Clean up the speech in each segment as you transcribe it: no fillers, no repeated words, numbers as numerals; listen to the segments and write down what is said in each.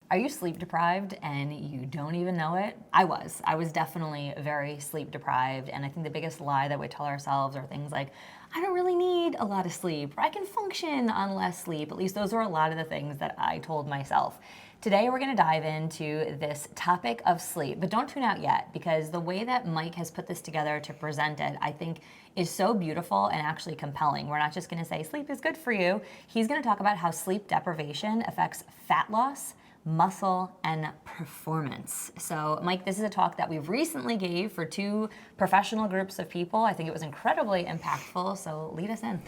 Are you sleep deprived and you don't even know it? I was. I was definitely very sleep deprived. And I think the biggest lie that we tell ourselves are things like, I don't really need a lot of sleep, or I can function on less sleep. At least those are a lot of the things that I told myself. Today, we're going to dive into this topic of sleep, but don't tune out yet, because the way that Mike has put this together to present it, I think, is so beautiful and actually compelling. We're not just going to say sleep is good for you. He's going to talk about how sleep deprivation affects fat loss, muscle, and performance. So, Mike, this is a talk that we recently gave for two professional groups of people. I think it was incredibly impactful, so lead us in.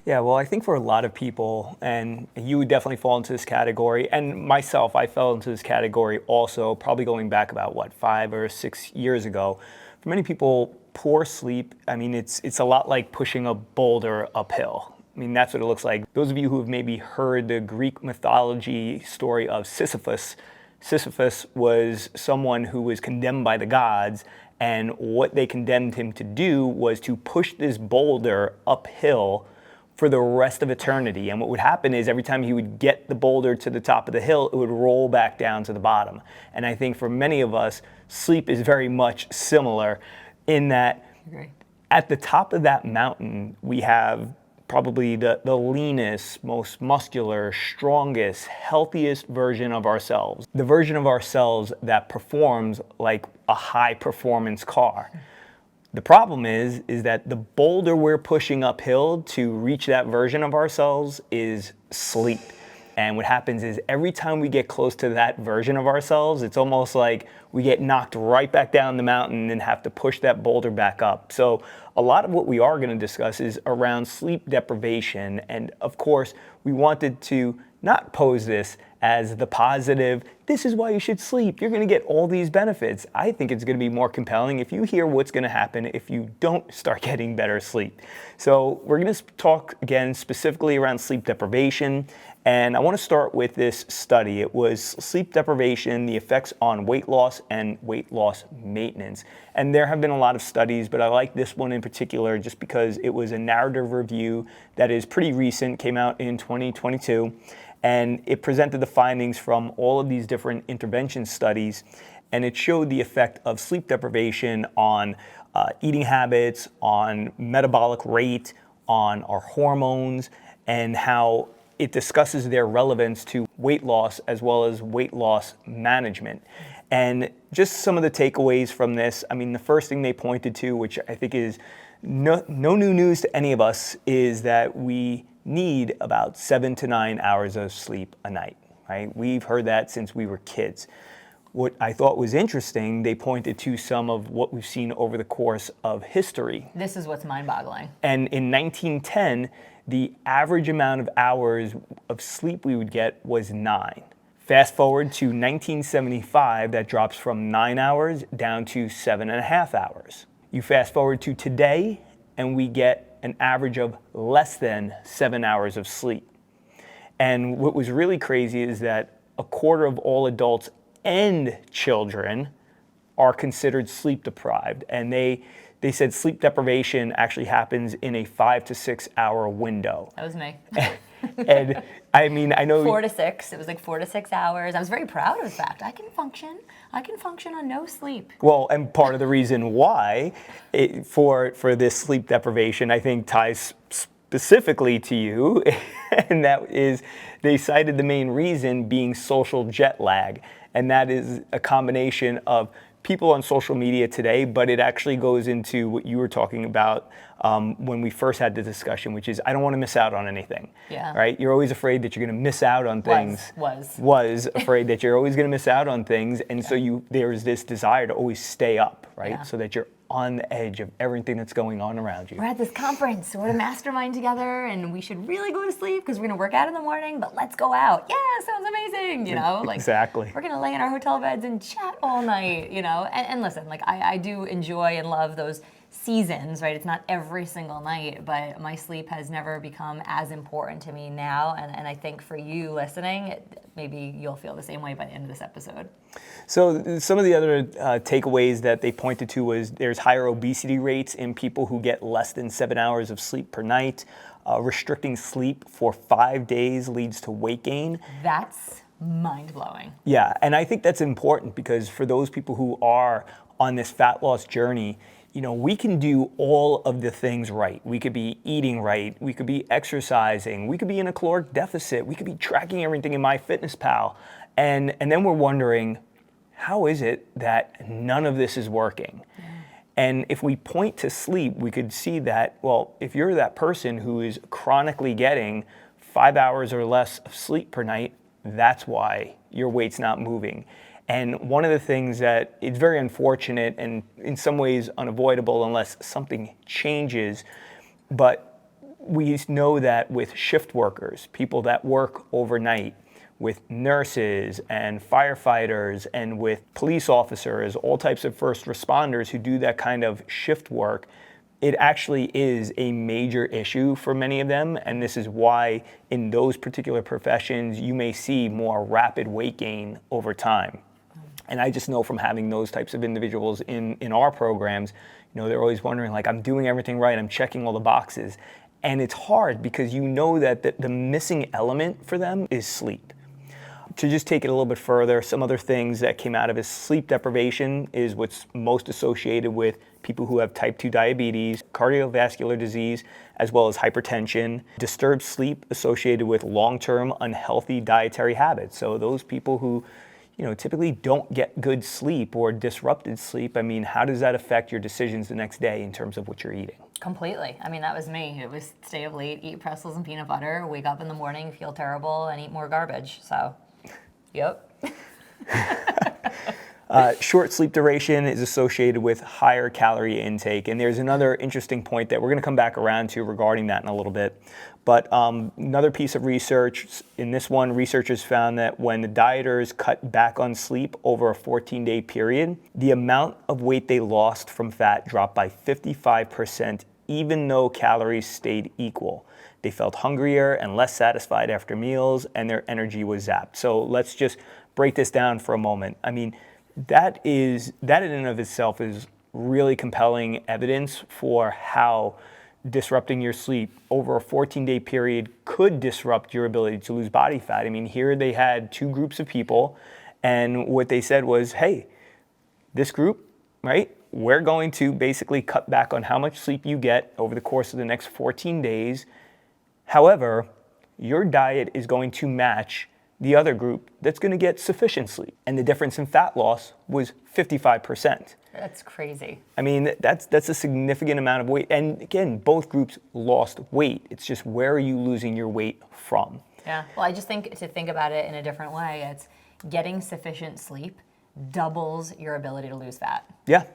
Yeah, well, I think for a lot of people, and you would definitely fall into this category, and myself, I fell into this category also, probably going back about, 5 or 6 years ago. For many people, poor sleep, I mean, it's a lot like pushing a boulder uphill. I mean, that's what it looks like. Those of you who have maybe heard the Greek mythology story of Sisyphus, Sisyphus was someone who was condemned by the gods, and what they condemned him to do was to push this boulder uphill for the rest of eternity. And what would happen is every time he would get the boulder to the top of the hill, it would roll back down to the bottom. And I think for many of us, sleep is very much similar in that at the top of that mountain, we have probably the leanest, most muscular, strongest, healthiest version of ourselves. The version of ourselves that performs like a high performance car. The problem is that the boulder we're pushing uphill to reach that version of ourselves is sleep. And what happens is every time we get close to that version of ourselves, it's almost like we get knocked right back down the mountain and have to push that boulder back up. So a lot of what we are going to discuss is around sleep deprivation. And of course, we wanted to not pose this as the positive, this is why you should sleep, you're going to get all these benefits. I think it's going to be more compelling if you hear what's going to happen if you don't start getting better sleep. So we're going to talk again specifically around sleep deprivation, and I want to start with this study. It was sleep deprivation, the effects on weight loss and weight loss maintenance. And there have been a lot of studies, but I like this one in particular just because it was a narrative review that is pretty recent, came out in 2022. And it presented the findings from all of these different intervention studies, and it showed the effect of sleep deprivation on eating habits, on metabolic rate, on our hormones, and how it discusses their relevance to weight loss as well as weight loss management. And just some of the takeaways from this, I mean, the first thing they pointed to, which I think is no new news to any of us, is that we need about 7 to 9 hours of sleep a night, right? We've heard that since we were kids. What I thought was interesting, they pointed to some of what we've seen over the course of history. This is what's mind-boggling. And in 1910, the average amount of hours of sleep we would get was 9. Fast forward to 1975, that drops from 9 hours down to 7.5 hours. You fast forward to today, and we get an average of less than 7 hours of sleep. And what was really crazy is that a quarter of all adults and children are considered sleep deprived. And they said sleep deprivation actually happens in a 5 to 6 hour window. That was me. And I mean, I know 4 to 6. It was like 4 to 6 hours. I was very proud of the fact I can function on no sleep. Well, and part of the reason why for this sleep deprivation, I think ties specifically to you, and that is they cited the main reason being social jet lag. And that is a combination of people on social media today, but it actually goes into what you were talking about when we first had the discussion, which is I don't want to miss out on anything. Yeah. Right? You're always afraid that you're going to miss out on things. Was afraid that you're always going to miss out on things, and so there's this desire to always stay up, right? Yeah. So that you're on the edge of everything that's going on around you. We're at this conference, we're at a mastermind together, and we should really go to sleep because we're going to work out in the morning, but let's go out. Yeah, sounds amazing, you know? Like, exactly. We're going to lay in our hotel beds and chat all night, you know? And listen, like I do enjoy and love those seasons, right? It's not every single night, but my sleep has never become as important to me now. And I think for you listening, maybe you'll feel the same way by the end of this episode. So some of the other takeaways that they pointed to was there's higher obesity rates in people who get less than 7 hours of sleep per night. restricting sleep for 5 days leads to weight gain. That's mind-blowing. Yeah, and I think that's important because for those people who are on this fat loss journey, we can do all of the things right. We could be eating right, we could be exercising, we could be in a caloric deficit, we could be tracking everything in MyFitnessPal, and then we're wondering, how is it that none of this is working? Yeah. And if we point to sleep, we could see that, well, if you're that person who is chronically getting 5 hours or less of sleep per night, that's why your weight's not moving. And one of the things that it's very unfortunate and in some ways unavoidable unless something changes, but we know that with shift workers, people that work overnight, with nurses and firefighters and with police officers, all types of first responders who do that kind of shift work, it actually is a major issue for many of them, and this is why in those particular professions you may see more rapid weight gain over time. And I just know from having those types of individuals in our programs, they're always wondering, like, I'm doing everything right, I'm checking all the boxes. And it's hard because you know that the missing element for them is sleep. To just take it a little bit further, some other things that came out of is sleep deprivation is what's most associated with people who have type 2 diabetes, cardiovascular disease, as well as hypertension. Disturbed sleep associated with long-term unhealthy dietary habits. So those people who typically don't get good sleep or disrupted sleep, how does that affect your decisions the next day in terms of what you're eating? Completely. That was me. It was stay up late, eat pretzels and peanut butter, wake up in the morning, feel terrible, and eat more garbage. So, yep. Short sleep duration is associated with higher calorie intake. And there's another interesting point that we're going to come back around to regarding that in a little bit. But another piece of research, in this one, researchers found that when the dieters cut back on sleep over a 14-day period, the amount of weight they lost from fat dropped by 55%, even though calories stayed equal. They felt hungrier and less satisfied after meals, and their energy was zapped. So let's just break this down for a moment. That in and of itself is really compelling evidence for how disrupting your sleep over a 14-day period could disrupt your ability to lose body fat. Here they had two groups of people, and what they said was, hey, this group, right, we're going to basically cut back on how much sleep you get over the course of the next 14 days. However, your diet is going to match the other group that's going to get sufficient sleep. And the difference in fat loss was 55%. That's crazy. That's a significant amount of weight. And again, both groups lost weight. It's just, where are you losing your weight from? Yeah. Well, I just think to think about it in a different way, it's getting sufficient sleep doubles your ability to lose fat. Yeah.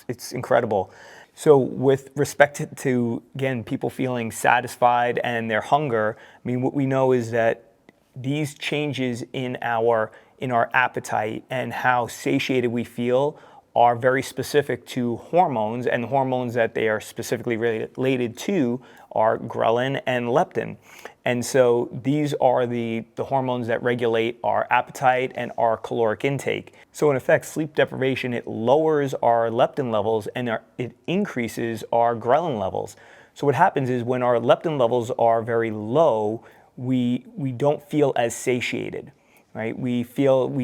It's incredible. So with respect to, again, people feeling satisfied and their hunger, what we know is that these changes in our appetite and how satiated we feel are very specific to hormones, and the hormones that they are specifically related to are ghrelin and leptin. And so these are the hormones that regulate our appetite and our caloric intake. So in effect, sleep deprivation, it lowers our leptin levels and it increases our ghrelin levels. So what happens is when our leptin levels are very low, we don't feel as satiated. Right? We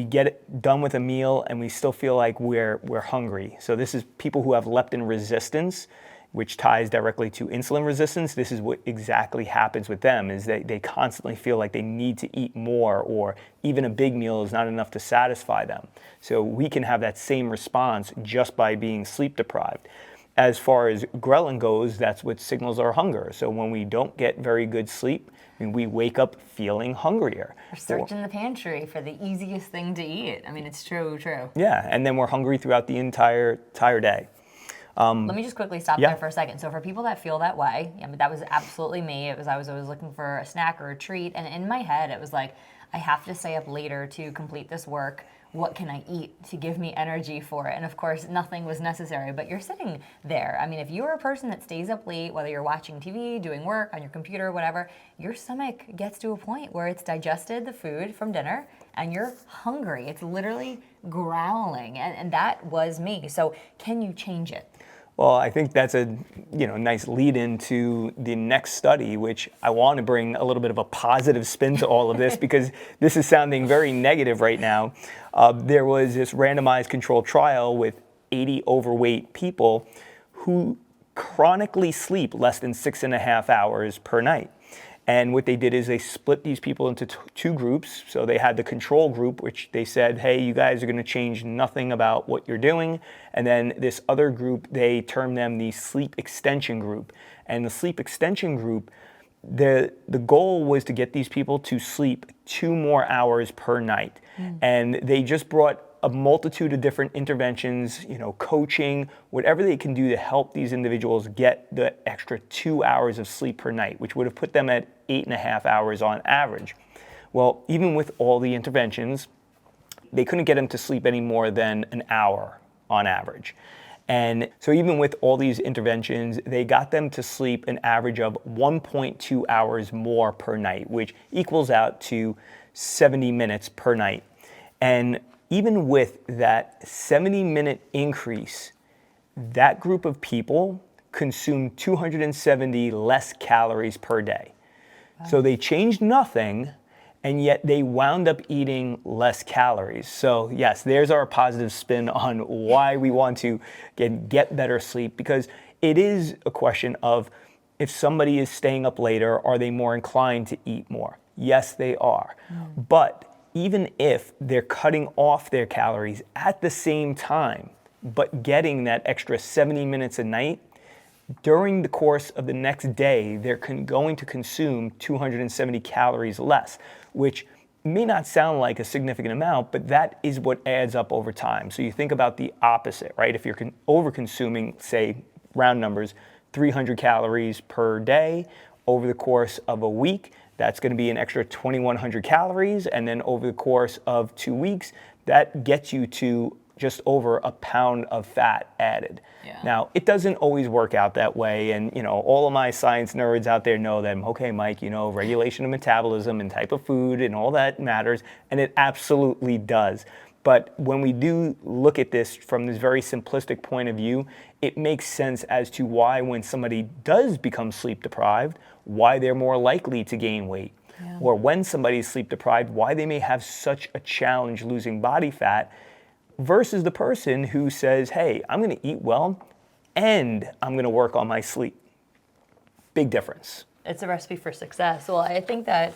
get it done with a meal and we still feel like we're hungry. So this is people who have leptin resistance, which ties directly to insulin resistance. This is what exactly happens with them, is they constantly feel like they need to eat more, or even a big meal is not enough to satisfy them. So we can have that same response just by being sleep deprived. As far as ghrelin goes, that's what signals our hunger. So when we don't get very good sleep, we wake up feeling hungrier. We're searching the pantry for the easiest thing to eat. It's true. Yeah, and then we're hungry throughout the entire day. Let me just quickly stop there for a second. So for people that feel that way, that was absolutely me. I was always looking for a snack or a treat, and in my head it was like, I have to stay up later to complete this work. What can I eat to give me energy for it? And of course, nothing was necessary, but you're sitting there. If you're a person that stays up late, whether you're watching TV, doing work on your computer, whatever, your stomach gets to a point where it's digested the food from dinner and you're hungry. It's literally growling, and that was me. So can you change it? Well, I think that's a nice lead into the next study, which I want to bring a little bit of a positive spin to all of this because this is sounding very negative right now. There was this randomized controlled trial with 80 overweight people who chronically sleep less than 6.5 hours per night. And what they did is they split these people into two groups. So they had the control group, which they said, hey, you guys are going to change nothing about what you're doing. And then this other group, they termed them the sleep extension group. And the sleep extension group, the goal was to get these people to sleep 2 more hours per night. And they just brought a multitude of different interventions, coaching, whatever they can do to help these individuals get the extra 2 hours of sleep per night, which would have put them at 8.5 hours on average. Well, even with all the interventions, they couldn't get them to sleep any more than an hour on average. And so even with all these interventions, they got them to sleep an average of 1.2 hours more per night, which equals out to 70 minutes per night. And even with that 70-minute increase, that group of people consumed 270 less calories per day. Wow. So they changed nothing, and yet they wound up eating less calories. So yes, there's our positive spin on why we want to get better sleep, because it is a question of if somebody is staying up later, are they more inclined to eat more? Yes, they are. But even if they're cutting off their calories at the same time, but getting that extra 70 minutes a night, during the course of the next day, they're going to consume 270 calories less, which may not sound like a significant amount, but that is what adds up over time. So you think about the opposite, right? If you're over-consuming, say, round numbers, 300 calories per day over the course of a week, that's going to be an extra 2,100 calories. And then over the course of 2 weeks, that gets you to just over a pound of fat added. Yeah. Now, it doesn't always work out that way. And, all of my science nerds out there know that, okay, Mike, regulation of metabolism and type of food and all that matters. And it absolutely does. But when we do look at this from this very simplistic point of view, it makes sense as to why when somebody does become sleep deprived, why they're more likely to gain weight. Yeah. Or when somebody's sleep deprived, why they may have such a challenge losing body fat versus the person who says, hey, I'm going to eat well and I'm going to work on my sleep. Big difference. It's a recipe for success. Well, I think that,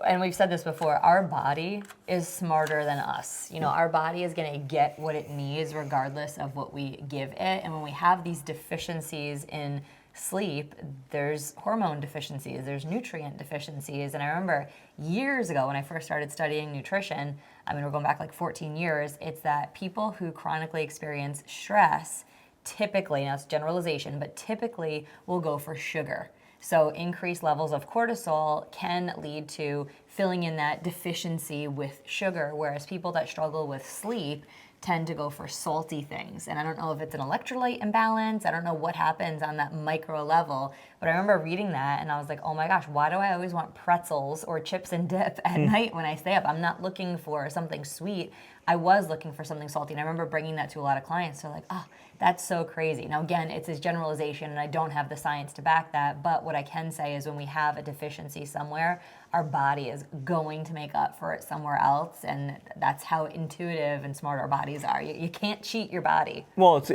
and we've said this before, our body is smarter than us. Our body is going to get what it needs regardless of what we give it. And when we have these deficiencies in sleep, there's hormone deficiencies, there's nutrient deficiencies. And I remember years ago when I first started studying nutrition, we're going back like 14 years, it's that people who chronically experience stress typically, now it's generalization, but typically will go for sugar. So increased levels of cortisol can lead to filling in that deficiency with sugar, whereas people that struggle with sleep tend to go for salty things. And I don't know if it's an electrolyte imbalance. I don't know what happens on that micro level. But I remember reading that and I was like, oh my gosh, why do I always want pretzels or chips and dip at night when I stay up? I'm not looking for something sweet. I was looking for something salty. And I remember bringing that to a lot of clients. They're like, oh, that's so crazy. Now, again, it's a generalization and I don't have the science to back that. But what I can say is when we have a deficiency somewhere, our body is going to make up for it somewhere else. And that's how intuitive and smart our bodies are. You can't cheat your body. Well, it's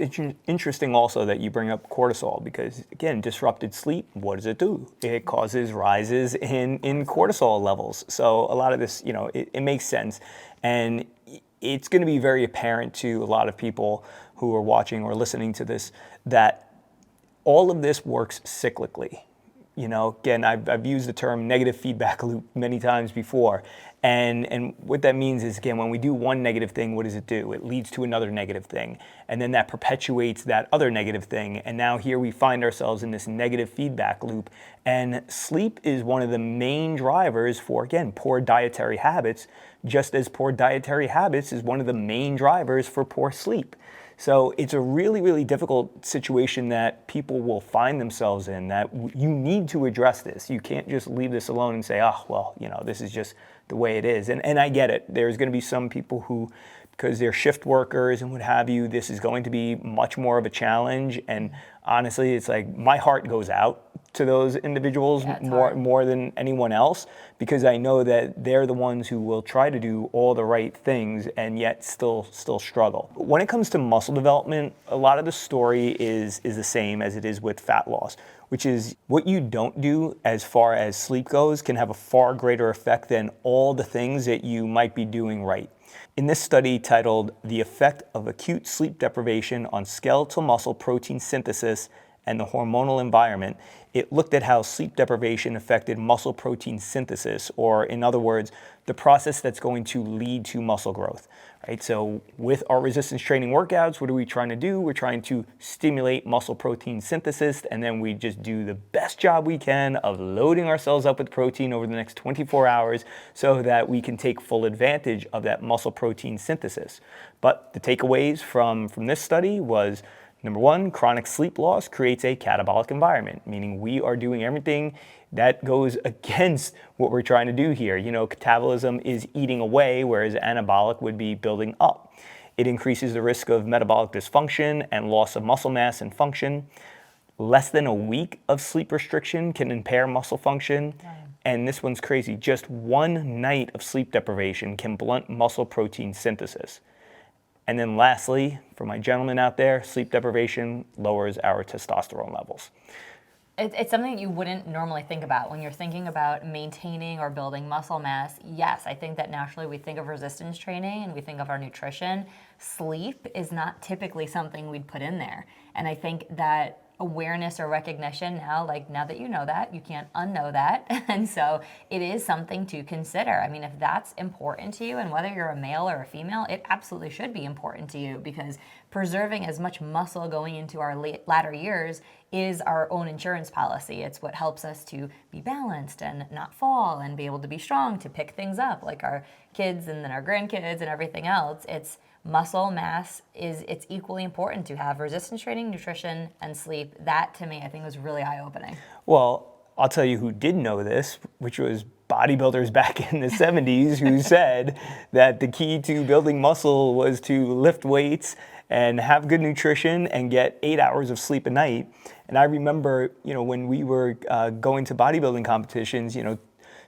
interesting also that you bring up cortisol because, again, disrupted sleep, what does it do? It causes rises in cortisol levels. So a lot of this, it makes sense. And it's going to be very apparent to a lot of people who are watching or listening to this that all of this works cyclically. Again, I've used the term negative feedback loop many times before. And what that means is, again, when we do one negative thing, what does it do? It leads to another negative thing. And then that perpetuates that other negative thing. And now here we find ourselves in this negative feedback loop. And sleep is one of the main drivers for, again, poor dietary habits, just as poor dietary habits is one of the main drivers for poor sleep. So it's a really, really difficult situation that people will find themselves in, that you need to address this. You can't just leave this alone and say, oh, well, this is just the way it is. And I get it. There's going to be some people who because they're shift workers and what have you, this is going to be much more of a challenge. And honestly, it's like my heart goes out to those individuals Yeah, it's more hard. more than anyone else, because I know that they're the ones who will try to do all the right things and yet still struggle. When it comes to muscle development, a lot of the story is the same as it is with fat loss, which is what you don't do as far as sleep goes can have a far greater effect than all the things that you might be doing right. In this study titled "The Effect of Acute Sleep Deprivation on Skeletal Muscle Protein Synthesis and the Hormonal Environment," it looked at how sleep deprivation affected muscle protein synthesis, or in other words, the process that's going to lead to muscle growth. Right? So with our resistance training workouts, what are we trying to do? We're trying to stimulate muscle protein synthesis, and then we just do the best job we can of loading ourselves up with protein over the next 24 hours so that we can take full advantage of that muscle protein synthesis. But the takeaways from this study was, number one, chronic sleep loss creates a catabolic environment, meaning we are doing everything that goes against what we're trying to do here. You know, catabolism is eating away, whereas anabolic would be building up. It increases the risk of metabolic dysfunction and loss of muscle mass and function. Less than a week of sleep restriction can impair muscle function. And this one's crazy. Just one night of sleep deprivation can blunt muscle protein synthesis. And then lastly, for my gentlemen out there, sleep deprivation lowers our testosterone levels. It's something that you wouldn't normally think about when you're thinking about maintaining or building muscle mass. Yes, I think that naturally we think of resistance training and we think of our nutrition. Sleep is not typically something we'd put in there. And I think that awareness or recognition now that you know that, you can't unknow that. And so it is something to consider. I mean, if that's important to you, and whether you're a male or a female, it absolutely should be important to you, because preserving as much muscle going into our latter years is our own insurance policy. It's what helps us to be balanced and not fall and be able to be strong to pick things up like our kids and then our grandkids and everything else. It's muscle mass it's equally important to have resistance training, nutrition, and sleep. That to me, I think, was really eye-opening. Well, I'll tell you who did know this, which was bodybuilders back in the 70s who said that the key to building muscle was to lift weights and have good nutrition and get 8 hours of sleep a night. And I remember, when we were going to bodybuilding competitions,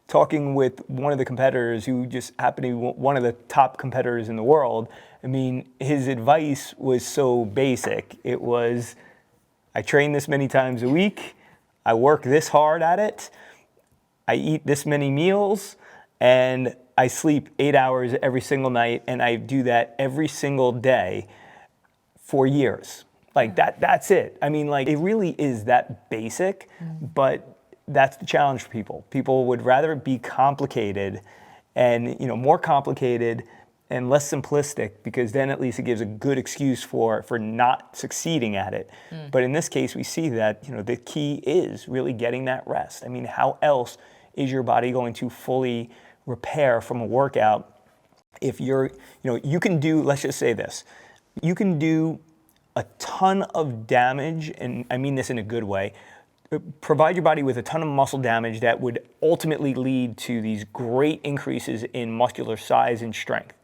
talking with one of the competitors who just happened to be one of the top competitors in the world. I mean, his advice was so basic. It was, I train this many times a week, I work this hard at it, I eat this many meals, and I sleep 8 hours every single night, and I do that every single day for years. Like that's it. I mean, it really is that basic, but that's the challenge for people. People would rather it be complicated and, more complicated and less simplistic, because then at least it gives a good excuse for not succeeding at it. But in this case, we see that, the key is really getting that rest. I mean, how else is your body going to fully repair from a workout if you're, you can do, let's just say this, you can do a ton of damage, and I mean this in a good way, provide your body with a ton of muscle damage that would ultimately lead to these great increases in muscular size and strength.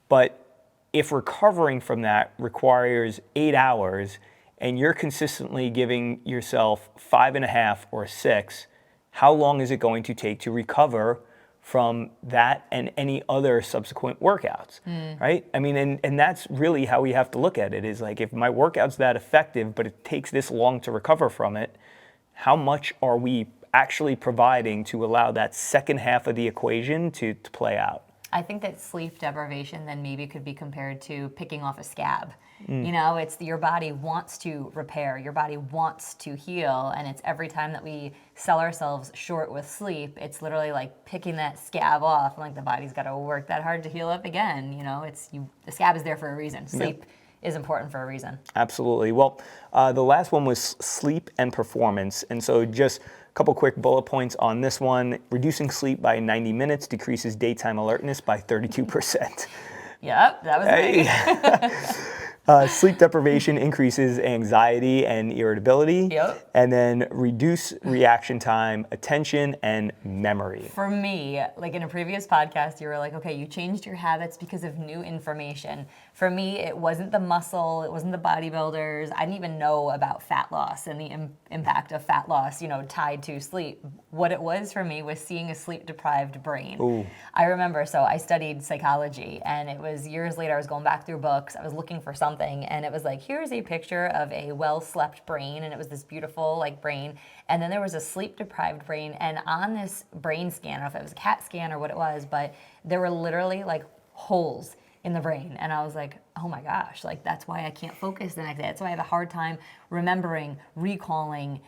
But if recovering from that requires 8 hours and you're consistently giving yourself 5.5 or 6, how long is it going to take to recover from that and any other subsequent workouts, right? I mean, and that's really how we have to look at it, is like, if my workout's that effective, but it takes this long to recover from it, how much are we actually providing to allow that second half of the equation to play out? I think that sleep deprivation then maybe could be compared to picking off a scab. It's your body wants to repair, your body wants to heal, and it's every time that we sell ourselves short with sleep, it's literally like picking that scab off, and like the body's got to work that hard to heal up again. The scab is there for a reason. Sleep is important for a reason. Absolutely. Well, the last one was sleep and performance, and so just a couple quick bullet points on this one. Reducing sleep by 90 minutes decreases daytime alertness by 32%. Yep, that was me. Sleep deprivation increases anxiety and irritability. Yep. And then reduce reaction time, attention, and memory. For me, like in a previous podcast, you were like, okay, you changed your habits because of new information. For me, it wasn't the muscle, it wasn't the bodybuilders. I didn't even know about fat loss and the impact of fat loss, tied to sleep. What it was for me was seeing a sleep-deprived brain. Ooh. I remember, so I studied psychology, and it was years later, I was going back through books, I was looking for something, and it was like, here's a picture of a well-slept brain, and it was this beautiful, brain, and then there was a sleep-deprived brain, and on this brain scan, I don't know if it was a CAT scan or what it was, but there were literally, holes in the brain, and I was like, oh my gosh, that's why I can't focus the next day. That's why I have a hard time remembering, recalling,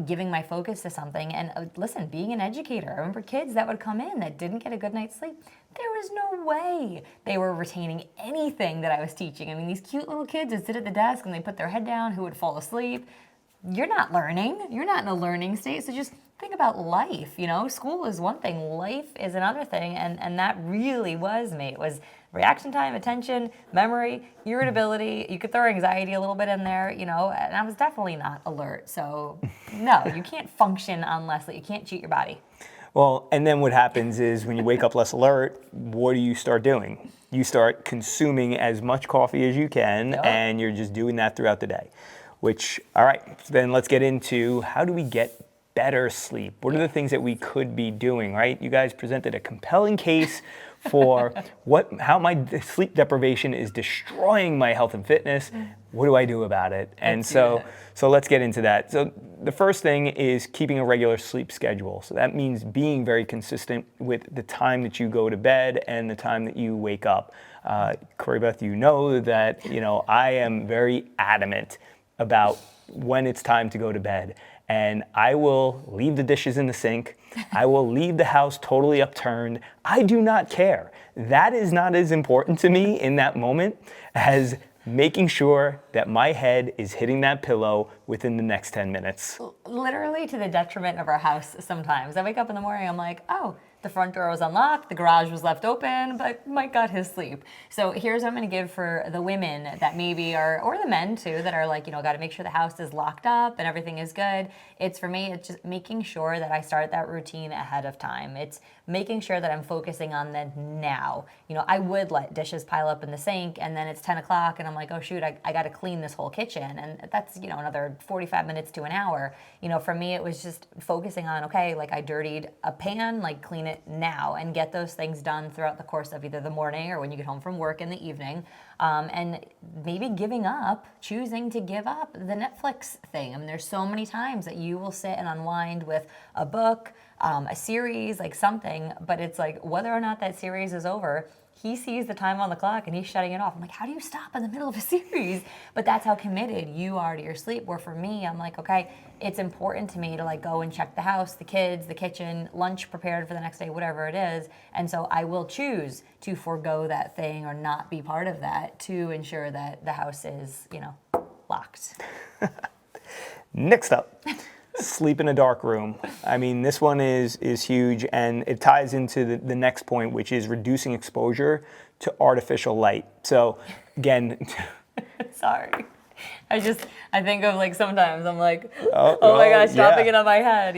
giving my focus to something. And listen, being an educator, I remember kids that would come in that didn't get a good night's sleep. There was no way they were retaining anything that I was teaching. I mean, these cute little kids would sit at the desk and they put their head down, who would fall asleep. You're not learning. You're not in a learning state. So just think about life. School is one thing, life is another thing. And that really was me. It was reaction time, attention, memory, irritability. You could throw anxiety a little bit in there, and I was definitely not alert. So no, you can't function unless you can't cheat your body. Well, and then what happens is when you wake up less alert, what do you start doing? You start consuming as much coffee as you can, Yep. and you're just doing that throughout the day. Which, all right, then let's get into how do we get better sleep? What are the things that we could be doing, right? You guys presented a compelling case for how my sleep deprivation is destroying my health and fitness. What do I do about it? And so let's get into that. So the first thing is keeping a regular sleep schedule. So that means being very consistent with the time that you go to bed and the time that you wake up. Corey Beth, you know that I am very adamant about when it's time to go to bed. And I will leave the dishes in the sink. I will leave the house totally upturned. I do not care. That is not as important to me in that moment as making sure that my head is hitting that pillow within the next 10 minutes. Literally to the detriment of our house sometimes. I wake up in the morning, I'm like, oh, the front door was unlocked, the garage was left open, but Mike got his sleep. So here's what I'm gonna give for the women that maybe are, or the men too, that are gotta make sure the house is locked up and everything is good. It's for me, it's just making sure that I start that routine ahead of time. It's making sure that I'm focusing on the now. I would let dishes pile up in the sink and then it's 10 o'clock and I'm like, oh shoot, I gotta clean this whole kitchen. And that's, another 45 minutes to an hour. For me, it was just focusing on, okay, I dirtied a pan, clean it now and get those things done throughout the course of either the morning or when you get home from work in the evening. And maybe choosing to give up the Netflix thing. I mean, there's so many times that you will sit and unwind with a book, a series, something, but it's whether or not that series is over, he sees the time on the clock and he's shutting it off. I'm like, how do you stop in the middle of a series? But that's how committed you are to your sleep. Where for me, I'm like, okay, it's important to me to go and check the house, the kids, the kitchen, lunch prepared for the next day, whatever it is. And so I will choose to forego that thing or not be part of that to ensure that the house is, locked. Next up. Sleep in a dark room. I mean, this one is huge, and it ties into the next point, which is reducing exposure to artificial light. So, again, sorry, I think of sometimes I'm like, oh my gosh, stopping it on my head,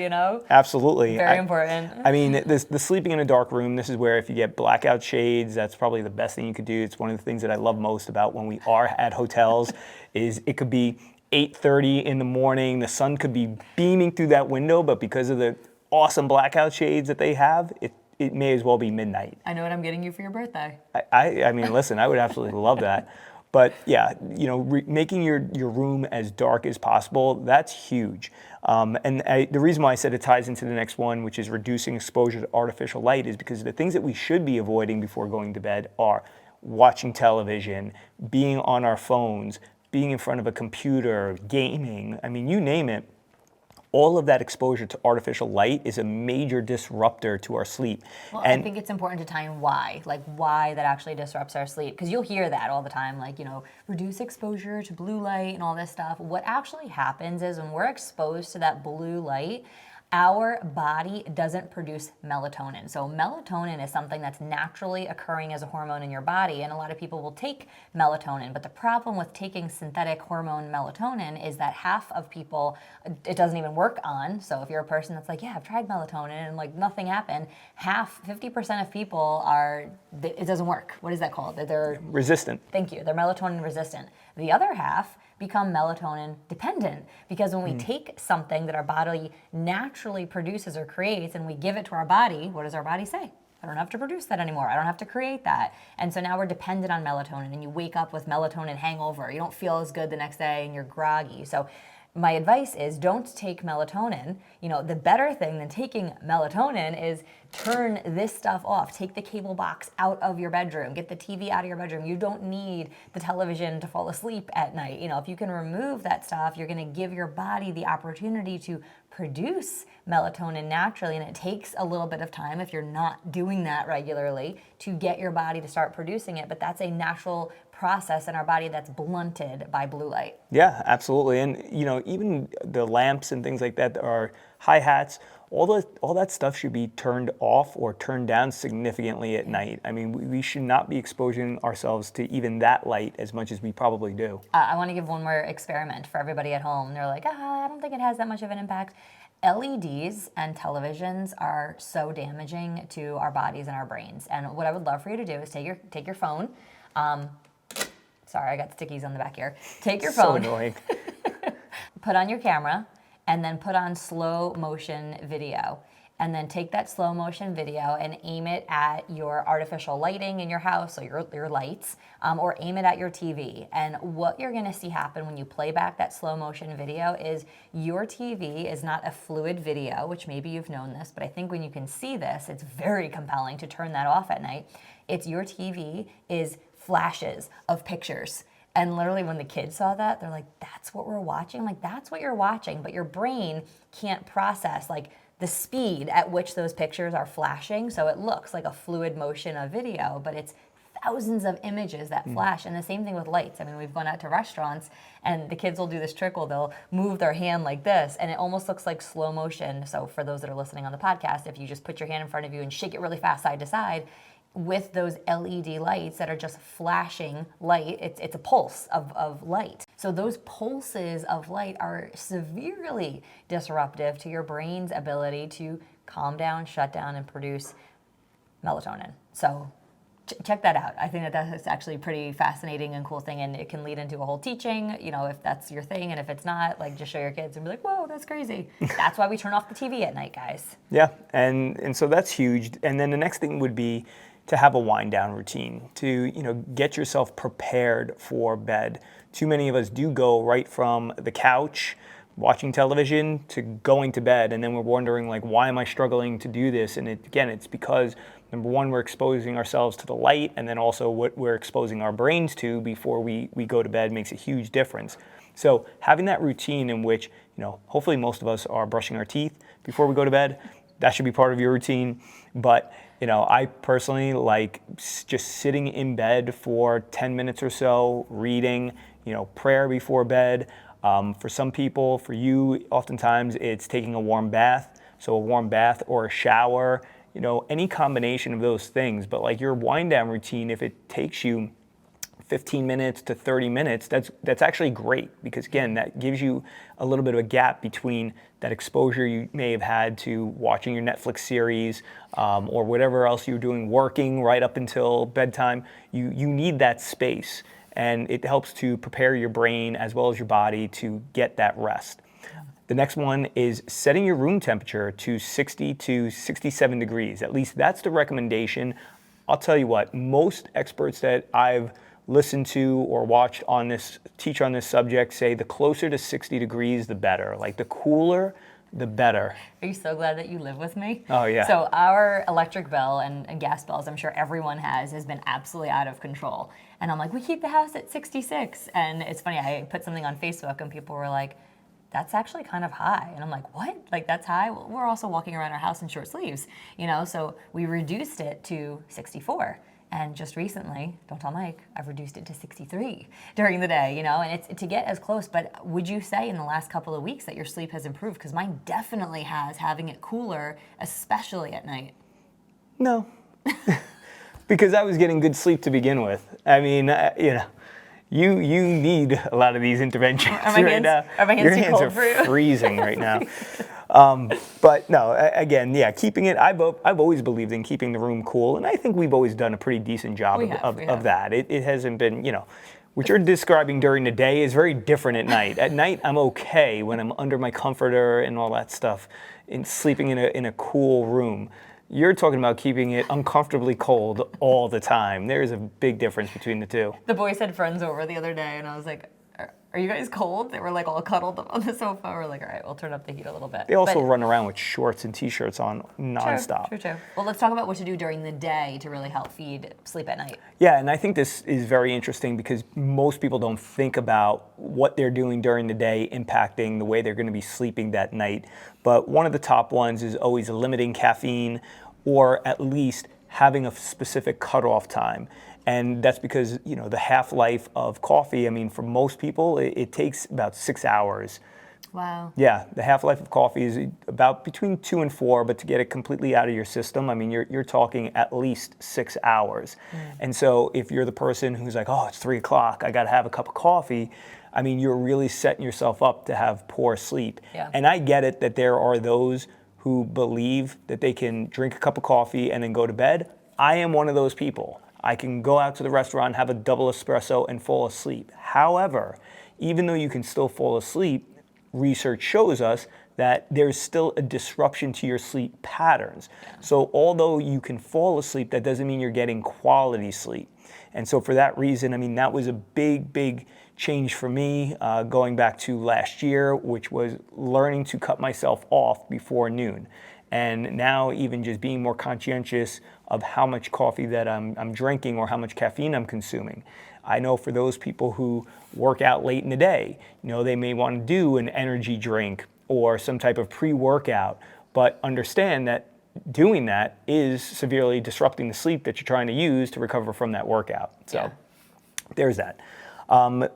Absolutely. Very important. I mean, the sleeping in a dark room, this is where if you get blackout shades, that's probably the best thing you could do. It's one of the things that I love most about when we are at hotels is it could be 8:30 in the morning, the sun could be beaming through that window, but because of the awesome blackout shades that they have, it may as well be midnight. I know what I'm getting you for your birthday. I mean, listen, I would absolutely love that. But yeah, making your room as dark as possible, that's huge. The reason why I said it ties into the next one, which is reducing exposure to artificial light, is because the things that we should be avoiding before going to bed are watching television, being on our phones, being in front of a computer, gaming, I mean, you name it. All of that exposure to artificial light is a major disruptor to our sleep. Well, I think it's important to tie in why that actually disrupts our sleep. Because you'll hear that all the time, reduce exposure to blue light and all this stuff. What actually happens is when we're exposed to that blue light, Our body doesn't produce melatonin. So melatonin is something that's naturally occurring as a hormone in your body, and a lot of people will take melatonin. But the problem with taking synthetic hormone melatonin is that half of people it doesn't even work on. So if you're a person that's like, yeah, I've tried melatonin and like nothing happened, 50% of people it doesn't work. What is that called? They're Resistant. Thank you. They're melatonin resistant. The other half become melatonin dependent because when we take something that our body naturally produces or creates and we give it to our body, what does our body say? I don't have to produce that anymore. I don't have to create that. And so now we're dependent on melatonin, and you wake up with melatonin hangover. You don't feel as good the next day and you're groggy. So my advice is don't take melatonin. The better thing than taking melatonin is turn this stuff off. Take the cable box out of your bedroom. Get the TV out of your bedroom. You don't need the television to fall asleep at night. If you can remove that stuff, you're going to give your body the opportunity to produce melatonin naturally, and it takes a little bit of time if you're not doing that regularly to get your body to start producing it, but that's a natural process in our body that's blunted by blue light. Yeah, absolutely. And even the lamps and things like that are hi-hats, all that stuff should be turned off or turned down significantly at night. I mean, we should not be exposing ourselves to even that light as much as we probably do. I want to give one more experiment for everybody at home. They're like, I don't think it has that much of an impact. LEDs and televisions are so damaging to our bodies and our brains. And what I would love for you to do is take your phone. Sorry, I got stickies on the back here. Take your phone. So annoying. Put on your camera, and then put on slow motion video. And then take that slow motion video and aim it at your artificial lighting in your house, so your lights, or aim it at your TV. And what you're gonna see happen when you play back that slow motion video is your TV is not a fluid video, which maybe you've known this, but I think when you can see this, it's very compelling to turn that off at night. It's your TV is flashes of pictures. And literally when the kids saw that, they're like, that's what we're watching? I'm like, that's what you're watching, but your brain can't process like the speed at which those pictures are flashing. So it looks like a fluid motion of video, but it's thousands of images that flash. And the same thing with lights. I mean, we've gone out to restaurants and the kids will do this trick where they'll move their hand like this and it almost looks like slow motion. So for those that are listening on the podcast, if you just put your hand in front of you and shake it really fast side to side, with those LED lights that are just flashing light, it's a pulse of light. So those pulses of light are severely disruptive to your brain's ability to calm down, shut down, and produce melatonin. So check that out. I think that's actually a pretty fascinating and cool thing, and it can lead into a whole teaching, if that's your thing, and if it's not, like just show your kids and be like, whoa, that's crazy. That's why we turn off the TV at night, guys. Yeah, and so that's huge. And then the next thing would be to have a wind down routine, to get yourself prepared for bed. Too many of us do go right from the couch, watching television, to going to bed, and then we're wondering like, why am I struggling to do this? And it's because number one, we're exposing ourselves to the light, and then also what we're exposing our brains to before we go to bed makes a huge difference. So having that routine in which hopefully most of us are brushing our teeth before we go to bed, that should be part of your routine. But I personally like just sitting in bed for 10 minutes or so, reading, prayer before bed. For some people, for you, oftentimes it's taking a warm bath. So a warm bath or a shower, any combination of those things. But like your wind down routine, if it takes you 15 minutes to 30 minutes, that's actually great, because again, that gives you a little bit of a gap between that exposure you may have had to watching your Netflix series or whatever else you're doing, working right up until bedtime. You need that space, and it helps to prepare your brain as well as your body to get that rest. The next one is setting your room temperature to 60 to 67 degrees. At least that's the recommendation. I'll tell you what, most experts that I've listened to or watched teach on this subject say the closer to 60 degrees, the better. Like the cooler, the better. Are you so glad that you live with me? Oh, yeah. So our electric bill and gas bills, I'm sure everyone has been absolutely out of control. And I'm like, we keep the house at 66. And it's funny, I put something on Facebook and people were like, that's actually kind of high. And I'm like, what? Like, that's high? Well, we're also walking around our house in short sleeves, so we reduced it to 64. And just recently, don't tell Mike, I've reduced it to 63 during the day, and it's to get as close. But would you say in the last couple of weeks that your sleep has improved? Because mine definitely has, having it cooler, especially at night. No, because I was getting good sleep to begin with. I mean, you need a lot of these interventions right now. Are my hands Your too hands cold are for you? freezing right now. But no, again, keeping it. I've always believed in keeping the room cool, and I think we've always done a pretty decent job We have. of that. It hasn't been, what you're describing during the day is very different at night. At night, I'm okay when I'm under my comforter and all that stuff, and sleeping in a cool room. You're talking about keeping it uncomfortably cold all the time. There is a big difference between the two. The boys had friends over the other day, and I was like, are you guys cold? They were like all cuddled up on the sofa. We're like, all right, we'll turn up the heat a little bit. They also run around with shorts and t-shirts on nonstop. True. Well, let's talk about what to do during the day to really help feed sleep at night. Yeah, and I think this is very interesting because most people don't think about what they're doing during the day impacting the way they're going to be sleeping that night. But one of the top ones is always limiting caffeine, or at least having a specific cutoff time. And that's because, the half-life of coffee, for most people, it takes about 6 hours. Wow. Yeah, the half-life of coffee is about between 2 and 4, but to get it completely out of your system, you're talking at least 6 hours. And so if you're the person who's like, oh, it's 3 o'clock, I got to have a cup of coffee, you're really setting yourself up to have poor sleep. Yeah. And I get it that there are those who believe that they can drink a cup of coffee and then go to bed. I am one of those people. I can go out to the restaurant, have a double espresso, and fall asleep. However, even though you can still fall asleep, research shows us that there's still a disruption to your sleep patterns. So although you can fall asleep, that doesn't mean you're getting quality sleep. And so for that reason, that was a big change for me going back to last year, which was learning to cut myself off before noon. And now even just being more conscientious of how much coffee that I'm drinking or how much caffeine I'm consuming. I know for those people who work out late in the day, they may want to do an energy drink or some type of pre-workout, but understand that doing that is severely disrupting the sleep that you're trying to use to recover from that workout. So there's that.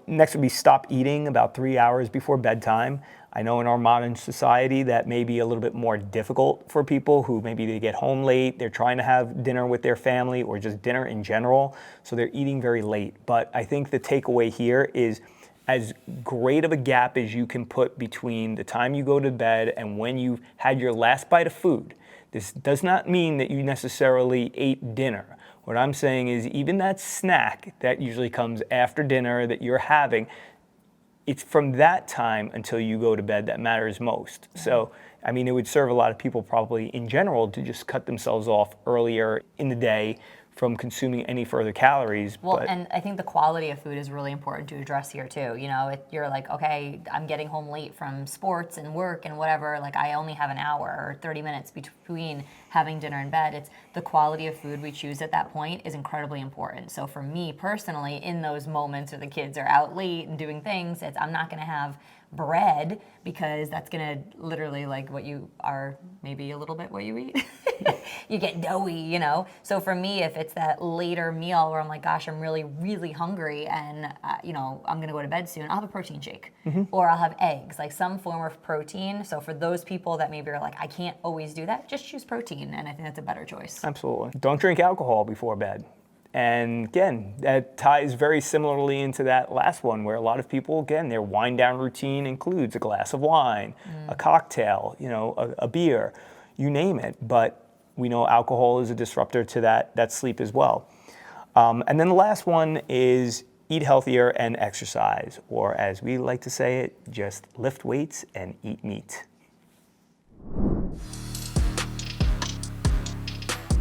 Next would be stop eating about 3 hours before bedtime. I know in our modern society that may be a little bit more difficult for people who maybe they get home late, they're trying to have dinner with their family or just dinner in general, so they're eating very late. But I think the takeaway here is as great of a gap as you can put between the time you go to bed and when you've had your last bite of food. This does not mean that you necessarily ate dinner. What I'm saying is even that snack that usually comes after dinner that you're having, it's from that time until you go to bed that matters most. So, it would serve a lot of people probably in general to just cut themselves off earlier in the day from consuming any further calories. Well, and I think the quality of food is really important to address here too. You're like, okay, I'm getting home late from sports and work and whatever. Like I only have an hour or 30 minutes between having dinner and bed. It's the quality of food we choose at that point is incredibly important. So for me personally, in those moments where the kids are out late and doing things, I'm not going to have bread because that's going to literally like what you are, maybe a little bit what you eat. You get doughy, So for me, if it's that later meal where I'm like, gosh, I'm really, really hungry and, I'm going to go to bed soon, I'll have a protein shake or I'll have eggs, like some form of protein. So for those people that maybe are like, I can't always do that, just choose protein. And I think that's a better choice. Absolutely. Don't drink alcohol before bed. And again, that ties very similarly into that last one where a lot of people, again, their wind down routine includes a glass of wine, a cocktail, a beer, you name it. But we know alcohol is a disruptor to that sleep as well. And then the last one is eat healthier and exercise, or as we like to say it, just lift weights and eat meat.